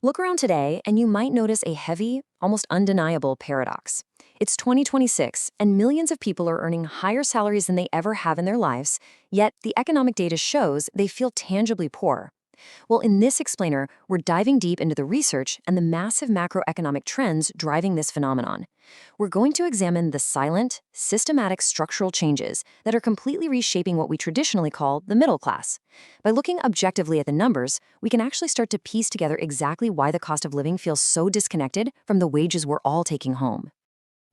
Look around today, and you might notice a heavy, almost undeniable paradox. It's 2026, and millions of people are earning higher salaries than they ever have in their lives, yet the economic data shows they feel tangibly poor. Well, in this explainer, we're diving deep into the research and the massive macroeconomic trends driving this phenomenon. We're going to examine the silent, systematic structural changes that are completely reshaping what we traditionally call the middle class. By looking objectively at the numbers, we can actually start to piece together exactly why the cost of living feels so disconnected from the wages we're all taking home.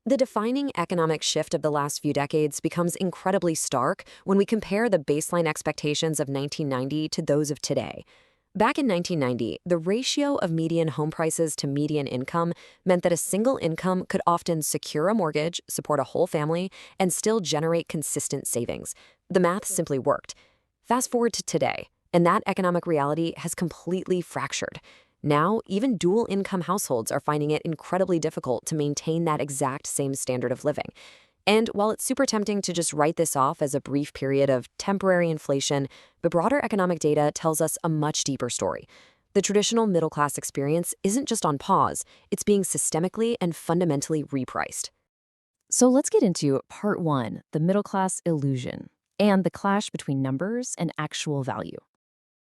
The defining economic shift of the last few decades becomes incredibly stark when we compare the baseline expectations of 1990 to those of today. Back in 1990, the ratio of median home prices to median income meant that a single income could often secure a mortgage, support a whole family, and still generate consistent savings. The math simply worked. Fast forward to today, and that economic reality has completely fractured. Now, even dual-income households are finding it incredibly difficult to maintain that exact same standard of living. And while it's super tempting to just write this off as a brief period of temporary inflation, the broader economic data tells us a much deeper story. The traditional middle-class experience isn't just on pause, it's being systemically and fundamentally repriced. So let's get into part one, the middle-class illusion, and the clash between numbers and actual value.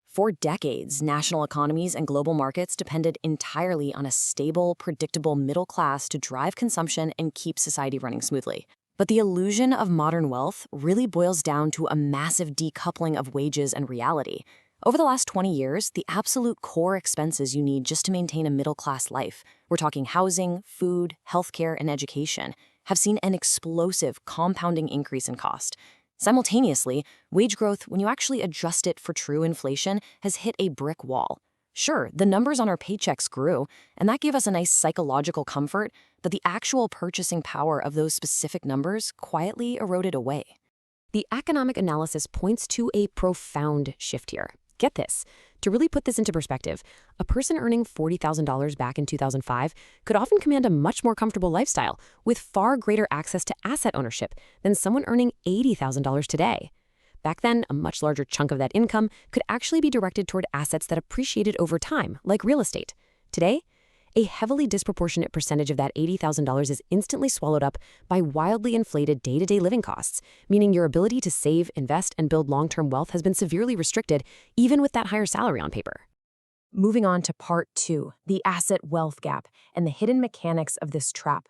For decades, national economies and global markets depended entirely on a stable, predictable middle class to drive consumption and keep society running smoothly. But the illusion of modern wealth really boils down to a massive decoupling of wages and reality. Over the last 20 years, the absolute core expenses you need just to maintain a middle-class life, we're talking housing, food, healthcare, and education, have seen an explosive compounding increase in cost. Simultaneously, wage growth, when you actually adjust it for true inflation, has hit a brick wall. Sure, the numbers on our paychecks grew, and that gave us a nice psychological comfort, but the actual purchasing power of those specific numbers quietly eroded away. The economic analysis points to a profound shift here. Get this. To really put this into perspective, a person earning $40,000 back in 2005 could often command a much more comfortable lifestyle with far greater access to asset ownership than someone earning $80,000 today. Back then, a much larger chunk of that income could actually be directed toward assets that appreciated over time, like real estate. Today, a heavily disproportionate percentage of that $80,000 is instantly swallowed up by wildly inflated day-to-day living costs, meaning your ability to save, invest, and build long-term wealth has been severely restricted, even with that higher salary on paper. Moving on to part two, the asset-wealth gap and the hidden mechanics of this trap.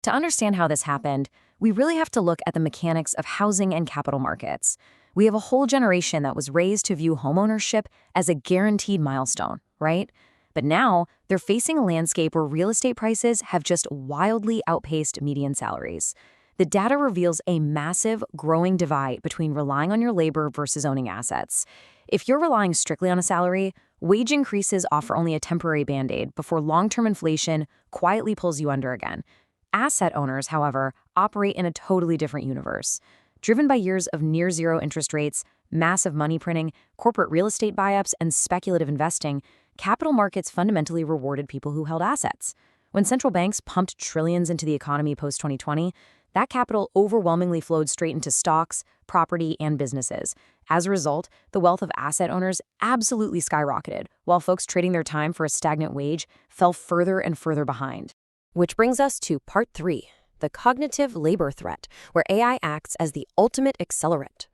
To understand how this happened, we really have to look at the mechanics of housing and capital markets. We have a whole generation that was raised to view homeownership as a guaranteed milestone, right? But now, they're facing a landscape where real estate prices have just wildly outpaced median salaries. The data reveals a massive, growing divide between relying on your labor versus owning assets. If you're relying strictly on a salary, wage increases offer only a temporary band-aid before long-term inflation quietly pulls you under again. Asset owners, however, operate in a totally different universe. Driven by years of near-zero interest rates, massive money printing, corporate real estate buy-ups, and speculative investing, capital markets fundamentally rewarded people who held assets. When central banks pumped trillions into the economy post-2020, that capital overwhelmingly flowed straight into stocks, property, and businesses. As a result, the wealth of asset owners absolutely skyrocketed, while folks trading their time for a stagnant wage fell further and further behind. Which brings us to part three, the cognitive labor threat, where AI acts as the ultimate accelerant.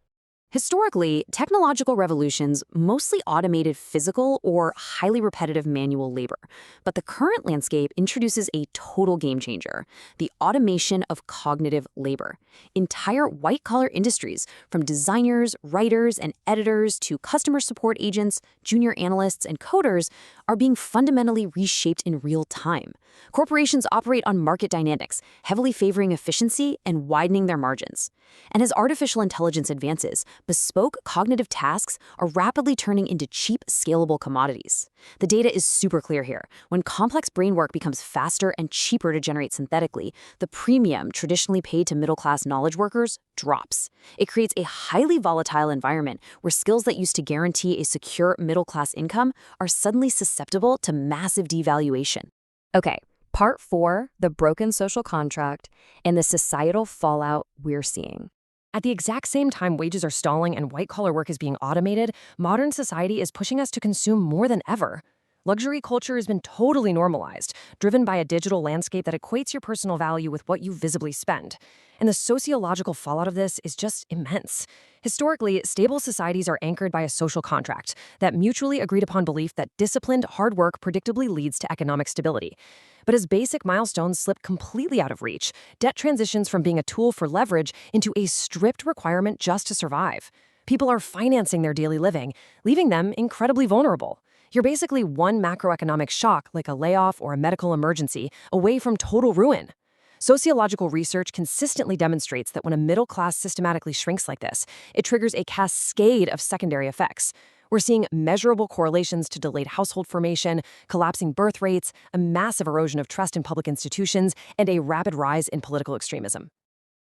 Historically, technological revolutions mostly automated physical or highly repetitive manual labor, but the current landscape introduces a total game changer, the automation of cognitive labor. Entire white-collar industries, from designers, writers, and editors to customer support agents, junior analysts, and coders, are being fundamentally reshaped in real time. Corporations operate on market dynamics, heavily favoring efficiency and widening their margins. And as artificial intelligence advances, bespoke cognitive tasks are rapidly turning into cheap, scalable commodities. The data is super clear here. When complex brain work becomes faster and cheaper to generate synthetically, the premium traditionally paid to middle-class knowledge workers drops. It creates a highly volatile environment where skills that used to guarantee a secure middle-class income are suddenly susceptible to massive devaluation. Okay, part four, the broken social contract and the societal fallout we're seeing. At the exact same time wages are stalling and white-collar work is being automated, modern society is pushing us to consume more than ever. Luxury culture has been totally normalized, driven by a digital landscape that equates your personal value with what you visibly spend. And the sociological fallout of this is just immense. Historically, stable societies are anchored by a social contract, that mutually agreed upon belief that disciplined, hard work predictably leads to economic stability. But as basic milestones slip completely out of reach, debt transitions from being a tool for leverage into a strict requirement just to survive. People are financing their daily living, leaving them incredibly vulnerable. You're basically one macroeconomic shock, like a layoff or a medical emergency, away from total ruin. Sociological research consistently demonstrates that when a middle class systematically shrinks like this, it triggers a cascade of secondary effects. We're seeing measurable correlations to delayed household formation, collapsing birth rates, a massive erosion of trust in public institutions, and a rapid rise in political extremism.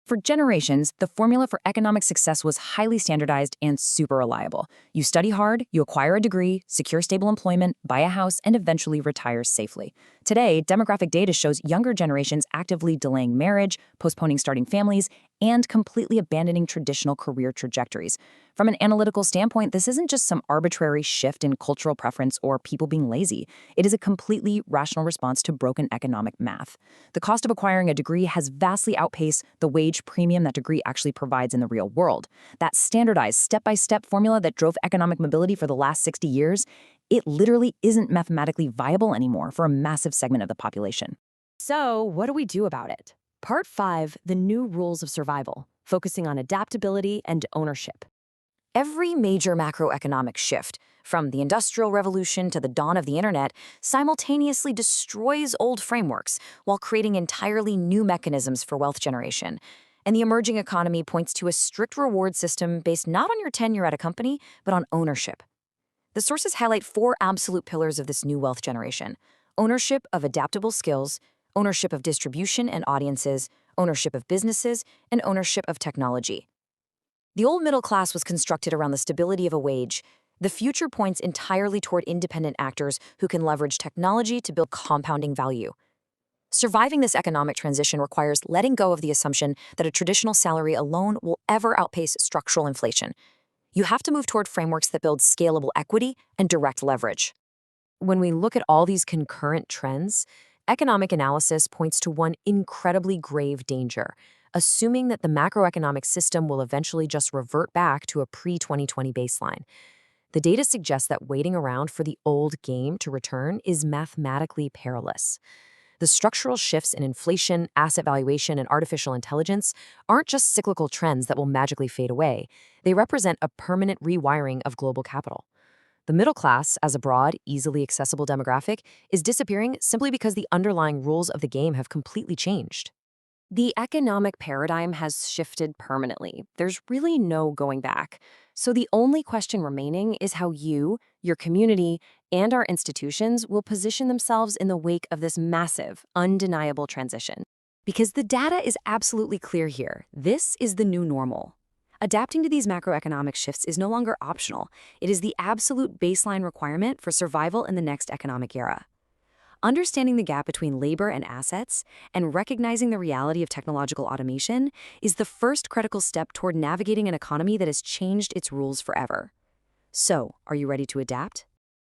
For generations, the formula for economic success was highly standardized and super reliable. You study hard, you acquire a degree, secure stable employment, buy a house, and eventually retire safely. Today, demographic data shows younger generations actively delaying marriage, postponing starting families, and completely abandoning traditional career trajectories. From an analytical standpoint, this isn't just some arbitrary shift in cultural preference or people being lazy. It is a completely rational response to broken economic math. The cost of acquiring a degree has vastly outpaced the wage premium that degree actually provides in the real world. That standardized step-by-step formula that drove economic mobility for the last 60 years, it literally isn't mathematically viable anymore for a massive segment of the population. So, what do we do about it? Part 5, the new rules of survival, focusing on adaptability and ownership. Every major macroeconomic shift, from the Industrial Revolution to the dawn of the internet, simultaneously destroys old frameworks while creating entirely new mechanisms for wealth generation. And the emerging economy points to a strict reward system based not on your tenure at a company, but on ownership. The sources highlight 4 absolute pillars of this new wealth generation: ownership of adaptable skills, ownership of distribution and audiences, ownership of businesses, and ownership of technology. The old middle class was constructed around the stability of a wage. The future points entirely toward independent actors who can leverage technology to build compounding value. Surviving this economic transition requires letting go of the assumption that a traditional salary alone will ever outpace structural inflation. You have to move toward frameworks that build scalable equity and direct leverage. When we look at all these concurrent trends, economic analysis points to one incredibly grave danger: assuming that the macroeconomic system will eventually just revert back to a pre-2020 baseline. The data suggests that waiting around for the old game to return is mathematically perilous. The structural shifts in inflation, asset valuation, and artificial intelligence aren't just cyclical trends that will magically fade away. They represent a permanent rewiring of global capital. The middle class, as a broad, easily accessible demographic, is disappearing simply because the underlying rules of the game have completely changed. The economic paradigm has shifted permanently. There's really no going back. So the only question remaining is how you, your community, and our institutions will position themselves in the wake of this massive, undeniable transition. Because the data is absolutely clear here. This is the new normal. Adapting to these macroeconomic shifts is no longer optional. It is the absolute baseline requirement for survival in the next economic era. Understanding the gap between labor and assets and recognizing the reality of technological automation is the first critical step toward navigating an economy that has changed its rules forever. So, are you ready to adapt?